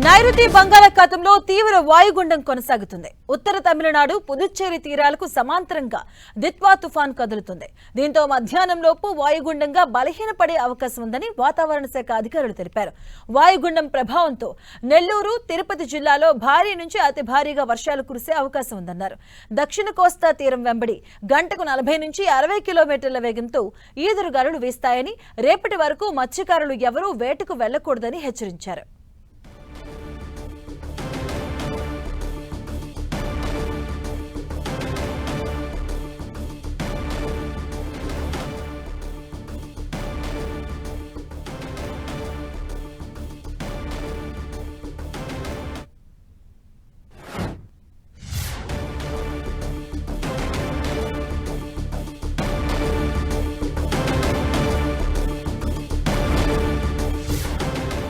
నైరుతి బంగాళాఖాతంలో తీవ్ర వాయుగుండం కొనసాగుతుంది. ఉత్తర తమిళనాడు పుదుచ్చేరి తీరాలకు సమాంతరంగా దిత్వా తుఫాన్ కదులుతుంది. దీంతో మధ్యాహ్నంలోపు వాయుగుండంగా బలహీనపడే అవకాశం ఉందని వాతావరణ శాఖ అధికారులు తెలిపారు. వాయుగుండం ప్రభావంతో నెల్లూరు, తిరుపతి జిల్లాలో భారీ నుంచి అతి భారీగా వర్షాలు కురిసే అవకాశం ఉందన్నారు. దక్షిణ కోస్తా తీరం వెంబడి గంటకు 40 నుంచి 60 కిలోమీటర్ల వేగంతో ఈదురుగాలులు వీస్తాయని, రేపటి వరకు మత్స్యకారులు ఎవరూ వేటకు వెళ్లకూడదని హెచ్చరించారు.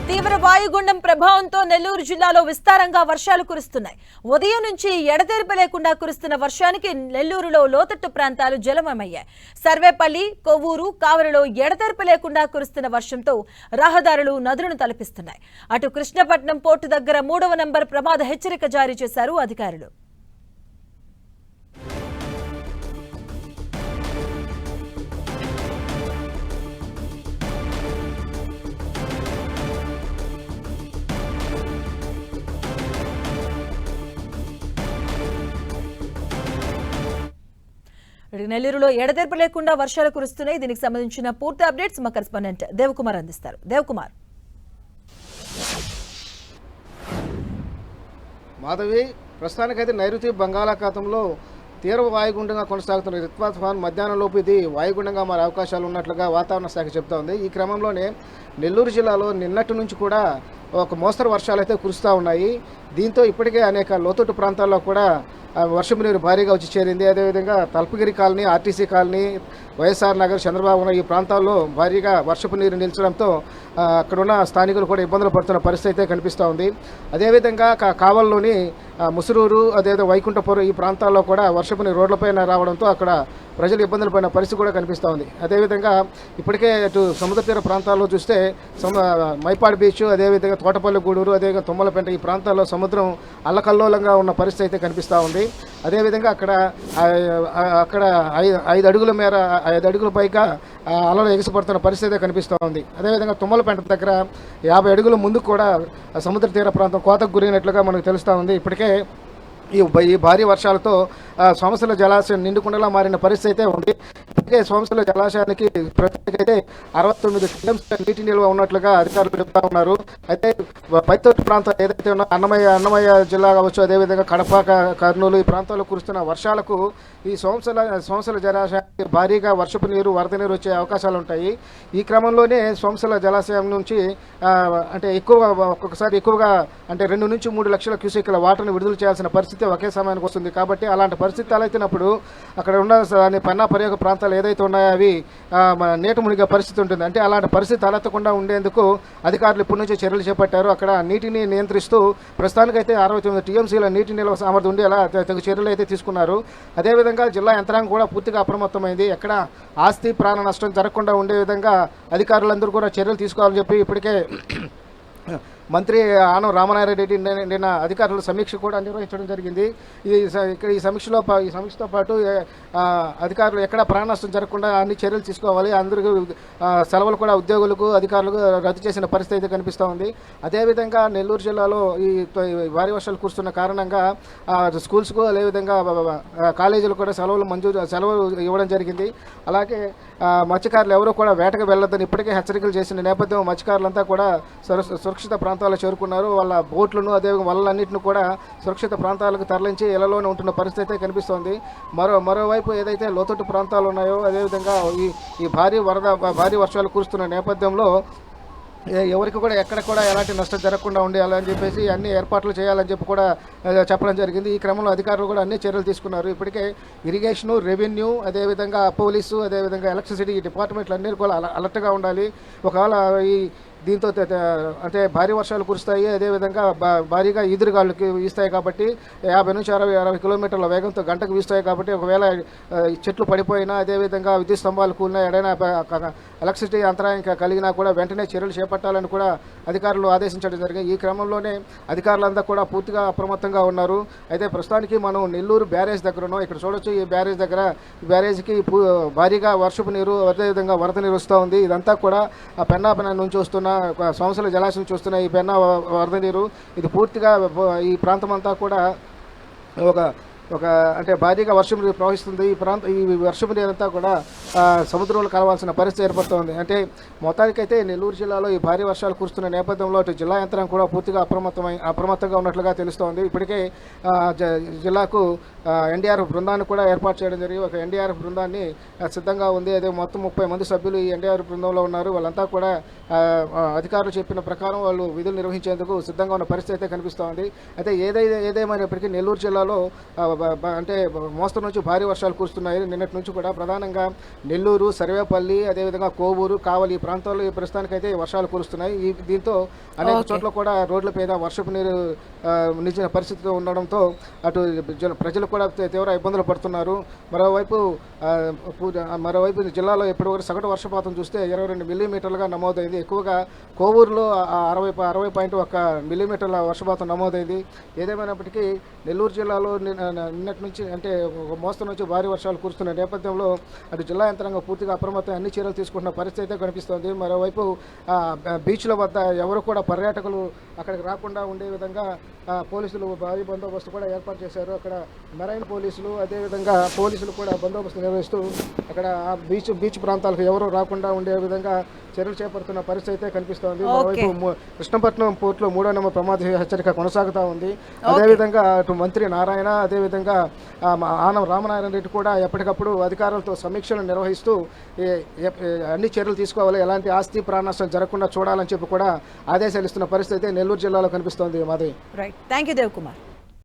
తీవ్ర వాయుగుండం ప్రభావంతో నెల్లూరు జిల్లాలో విస్తారంగా వర్షాలు కురుస్తున్నాయి. ఉదయం నుంచి ఎడతెరిపి లేకుండా కురుస్తున్న వర్షానికి నెల్లూరులో లోతట్టు ప్రాంతాలు జలమయమయ్యాయి. సర్వేపల్లి, కొవ్వూరు, కావలిలో ఎడతెరిపి లేకుండా కురుస్తున్న వర్షంతో రహదారులు నదులను తలపిస్తున్నాయి. అటు కృష్ణపట్నం పోర్టు దగ్గర 3వ నంబర్ ప్రమాద హెచ్చరిక జారీ చేశారు అధికారులు. నెల్లూరులో ఎడతెరిపి లేకుండా వర్షాలు కురుస్తున్నాయి. దీనికి సంబంధించిన పూర్తి అప్డేట్స్ మా కరెస్పాండెంట్ దేవకుమార్ అందిస్తారు. దేవకుమార్. మాధవి, ప్రస్తుతానికైతే నైరుతి బంగాళాఖాతంలో తీవ్ర వాయుగుండంగా కొనసాగుతున్న దిత్వా తుఫాన్ మధ్యాహ్నంలోపు ఇది వాయుగుండంగా మారే అవకాశాలు ఉన్నట్లుగా వాతావరణ శాఖ చెబుతా ఉంది. ఈ క్రమంలోనే నెల్లూరు జిల్లాలో నిన్నటి నుంచి కూడా ఒక మోస్తరు వర్షాలు అయితే కురుస్తూ ఉన్నాయి. దీంతో ఇప్పటికే అనేక లోతట్టు ప్రాంతాల్లో కూడా వర్షపు నీరు భారీగా వచ్చి చేరింది. అదేవిధంగా Talpagiri colony, RTC colony, YSR Nagar, Chandrababu Nagar ఈ ప్రాంతాల్లో భారీగా వర్షపు నీరు నిలిచడంతో అక్కడున్న స్థానికులు కూడా ఇబ్బందులు పడుతున్న పరిస్థితి అయితే కనిపిస్తూ ఉంది. అదేవిధంగా కావలిలోని ముసురూరు, అదేవిధంగా వైకుంఠపురం ఈ ప్రాంతాల్లో కూడా వర్షపు నీరు రోడ్లపైన రావడంతో అక్కడ ప్రజలు ఇబ్బందులు పడిన పరిస్థితి కూడా కనిపిస్తూ ఉంది. అదేవిధంగా ఇప్పటికే అటు సముద్ర తీర ప్రాంతాల్లో చూస్తే మైపాడు బీచ్, అదేవిధంగా తోటపల్లి గూడూరు, అదేవిధంగా తుమ్మలపేంట ఈ ప్రాంతాల్లో సముద్రం అల్లకల్లోలంగా ఉన్న పరిస్థితి అయితే కనిపిస్తూ ఉంది. అదేవిధంగా అక్కడ 5 అడుగుల మేర 5 అడుగుల పైగా అలలు ఎగిసిపడుతున్న పరిస్థితి కనిపిస్తూ ఉంది. అదేవిధంగా తుమ్మలపేంట దగ్గర 50 అడుగుల ముందు కూడా సముద్ర తీర ప్రాంతం కోతకు గురైనట్లుగా మనకు తెలుస్తూ ఉంది. ఇప్పటికే ఈ భారీ వర్షాలతో సోమశిల జలాశయం నిండుకుండలా మారిన పరిస్థితి అయితే ఉంది. ఇప్పటికే సోమశిల జలాశయానికి ప్రత్యేకైతే 69 టీఎంసీల నీటి నిల్వ ఉన్నట్లుగా అధికారులు చెప్తా ఉన్నారు. అయితే పైతోటి ప్రాంతాలు ఏదైతే ఉన్నా అన్నమయ్య జిల్లా కావచ్చు, అదేవిధంగా కడప, కర్నూలు ఈ ప్రాంతాల్లో కురుస్తున్న వర్షాలకు ఈ సోమశిల జలాశయానికి భారీగా వర్షపు నీరు, వరద నీరు వచ్చే అవకాశాలు ఉంటాయి. ఈ క్రమంలోనే సోమశిల జలాశయం నుంచి అంటే ఒక్కొక్కసారి ఎక్కువగా అంటే 2 నుంచి 3 లక్షల క్యూసెక్ల వాటర్ని విడుదల చేయాల్సిన పరిస్థితి ఒకే సమయానికి వస్తుంది. కాబట్టి అలాంటి పరిస్థితి తలెత్తినప్పుడు అక్కడ ఉన్న పన్నా పరియోగ ప్రాంతాలు ఏదైతే ఉన్నాయో అవి నీట మునిగే పరిస్థితి ఉంటుంది. అంటే అలాంటి పరిస్థితి తలెత్తకుండా ఉండేందుకు అధికారులు ఇప్పటి నుంచి చర్యలు చేపట్టారు. అక్కడ నీటిని నియంత్రిస్తూ ప్రస్తుతానికైతే 69 టీఎంసీల నీటి నిల్వ సామర్థ్యం ఉండేలా తగు చర్యలు అయితే తీసుకున్నారు. అదేవిధంగా జిల్లా యంత్రాంగం కూడా పూర్తిగా అప్రమత్తమైంది. ఎక్కడ ఆస్తి ప్రాణ నష్టం జరగకుండా ఉండే విధంగా అధికారులందరూ కూడా చర్యలు తీసుకోవాలని చెప్పి ఇప్పటికే మంత్రి ఆనం రామనారాయణ రెడ్డి నిన్న అధికారులు సమీక్ష కూడా నిర్వహించడం జరిగింది. ఈ సమీక్షతో పాటు అధికారులు ఎక్కడ ప్రాణ నష్టం జరగకుండా అన్ని చర్యలు తీసుకోవాలి. అందరికీ సెలవులు కూడా ఉద్యోగులకు, అధికారులకు రద్దు చేసిన పరిస్థితి కనిపిస్తూ ఉంది. అదేవిధంగా నెల్లూరు జిల్లాలో ఈ భారీ వర్షాలు కురుస్తున్న కారణంగా స్కూల్స్కు, అదేవిధంగా కాలేజీలు కూడా సెలవులు ఇవ్వడం జరిగింది. అలాగే మత్స్యకారులు ఎవరూ కూడా వేటకు వెళ్ళొద్దని ఇప్పటికే హెచ్చరికలు చేసిన నేపథ్యం మత్స్యకారులంతా కూడా సురక్షిత ప్రాంతాల్లో చేరుకున్నారు. వాళ్ళ బోట్లను, అదేవిధంగా వలలన్నింటిని కూడా సురక్షిత ప్రాంతాలకు తరలించి ఇళ్లలోనే ఉంటున్న పరిస్థితి అయితే కనిపిస్తోంది. మరోవైపు ఏదైతే లోతట్టు ప్రాంతాలు ఉన్నాయో, అదేవిధంగా ఈ భారీ వర్షాలు కురుస్తున్న నేపథ్యంలో ఎవరికి కూడా ఎక్కడ కూడా ఎలాంటి నష్టం జరగకుండా ఉండాలని చెప్పేసి అన్ని ఏర్పాట్లు చేయాలని చెప్పి కూడా చెప్పడం జరిగింది. ఈ క్రమంలో అధికారులు కూడా అన్ని చర్యలు తీసుకున్నారు. ఇప్పటికే ఇరిగేషను, రెవెన్యూ, అదేవిధంగా పోలీసు, అదేవిధంగా ఎలక్ట్రిసిటీ ఈ డిపార్ట్మెంట్లు అన్నీ కూడా అలర్ట్గా ఉండాలి. ఒకవేళ దీంతో అంటే భారీ వర్షాలు కురుస్తాయి. అదేవిధంగా భారీగా ఈదురుగాలుకి వీస్తాయి కాబట్టి 50 నుంచి 60 కిలోమీటర్ల వేగంతో గంటకు వీస్తాయి కాబట్టి ఒకవేళ చెట్లు పడిపోయినా, అదేవిధంగా విద్యుత్ స్తంభాలు కూలినా, ఎడైనా ఎలక్ట్రిసిటీ అంతరాయం కలిగినా కూడా వెంటనే చర్యలు చేపట్టాలని కూడా అధికారులు ఆదేశించడం జరిగింది. ఈ క్రమంలోనే అధికారులంతా కూడా పూర్తిగా అప్రమత్తంగా ఉన్నారు. అయితే ప్రస్తుతానికి మనం నెల్లూరు బ్యారేజ్ దగ్గర ఉన్నాం. ఇక్కడ చూడొచ్చు, ఈ బ్యారేజ్ దగ్గర బ్యారేజ్కి భారీగా వర్షపు నీరు, అదేవిధంగా వరద నీరు వస్తూ ఉంది. ఇదంతా కూడా పెన్నా నుంచి వస్తున్న సంవత్సరాల జలాశయం చూస్తున్న ఈ పెన్నా వరద నీరు ఇది పూర్తిగా ఈ ప్రాంతం అంతా కూడా ఒక అంటే భారీగా వర్షం నీరు ప్రవహిస్తుంది. ఈ వర్షం నీరు అంతా కూడా సముద్రంలో కలవాల్సిన పరిస్థితి ఏర్పడుతోంది. అంటే మొత్తానికైతే నెల్లూరు జిల్లాలో ఈ భారీ వర్షాలు కురుస్తున్న నేపథ్యంలో అటు జిల్లా యంత్రాంగం కూడా పూర్తిగా అప్రమత్తంగా ఉన్నట్లుగా తెలుస్తోంది. ఇప్పటికే జిల్లాకు ఎన్డీఆర్ఎఫ్ బృందాన్ని కూడా ఏర్పాటు చేయడం జరిగింది. ఒక ఎన్డీఆర్ఎఫ్ బృందాన్ని సిద్ధంగా ఉంది. అదే మొత్తం 30 మంది సభ్యులు ఈ ఎన్డీఆర్ఎఫ్ బృందంలో ఉన్నారు. వాళ్ళంతా కూడా అధికారులు చెప్పిన ప్రకారం వాళ్ళు విధులు నిర్వహించేందుకు సిద్ధంగా ఉన్న పరిస్థితి అయితే కనిపిస్తోంది. అయితే ఏదేమైనప్పటికీ నెల్లూరు జిల్లాలో అంటే మోస్తరు నుంచి భారీ వర్షాలు కురుస్తున్నాయి. నిన్నటి నుంచి కూడా ప్రధానంగా నెల్లూరు, సర్వేపల్లి, అదేవిధంగా కోవూరు, కావలి ఈ ప్రాంతాల్లో ఈ ప్రస్తుతానికైతే వర్షాలు కురుస్తున్నాయి. దీంతో అనేక చోట్ల కూడా రోడ్ల మీద వర్షపు నీరు నిలిచిన పరిస్థితిలో ఉండడంతో అటు ప్రజలు కూడా తీవ్ర ఇబ్బందులు పడుతున్నారు. మరోవైపు జిల్లాలో ఇప్పటివరకు సగటు వర్షపాతం చూస్తే 22 మిల్లీమీటర్లుగా నమోదైంది. ఎక్కువగా కోవూరులో 60.1 మిల్లీమీటర్ల వర్షపాతం నమోదైంది. ఏదేమైనప్పటికీ నెల్లూరు జిల్లాలో నిన్నటి నుంచి అంటే మోస్తరు నుంచి భారీ వర్షాలు కురుస్తున్న నేపథ్యంలో అటు జిల్లా యంత్రాంగం పూర్తిగా అప్రమత్తం అన్ని చర్యలు తీసుకుంటున్న పరిస్థితి అయితే కనిపిస్తోంది. మరోవైపు బీచ్ల వద్ద ఎవరు కూడా పర్యాటకులు అక్కడికి రాకుండా ఉండే విధంగా పోలీసులు భారీ బందోబస్తు కూడా ఏర్పాటు చేశారు. అక్కడ మెరైన్ పోలీసులు, అదేవిధంగా పోలీసులు కూడా బందోబస్తు నిర్వహిస్తూ అక్కడ ఆ బీచ్ ప్రాంతాలకు ఎవరు రాకుండా ఉండే విధంగా చర్యలు చేపడుతున్న పరిస్థితి అయితే కనిపిస్తోంది. మరోవైపు కృష్ణపట్నం పోర్టులో 3వ నెంబర్ ప్రమాద హెచ్చరిక కొనసాగుతూ ఉంది. అదేవిధంగా అటు మంత్రి నారాయణ, అదేవిధంగా ఆనం రామనారాయణ రెడ్డి కూడా ఎప్పటికప్పుడు అధికారులతో సమీక్షలు నిర్వహిస్తూ అన్ని చర్యలు తీసుకోవాలి, ఎలాంటి ఆస్తి ప్రాణనష్టం జరగకుండా చూడాలని చెప్పి కూడా ఆదేశాలు ఇస్తున్న పరిస్థితి అయితే నెల్లూరు జిల్లాలో కనిపిస్తోంది. Madhavi. Right, thank you Dev Kumar.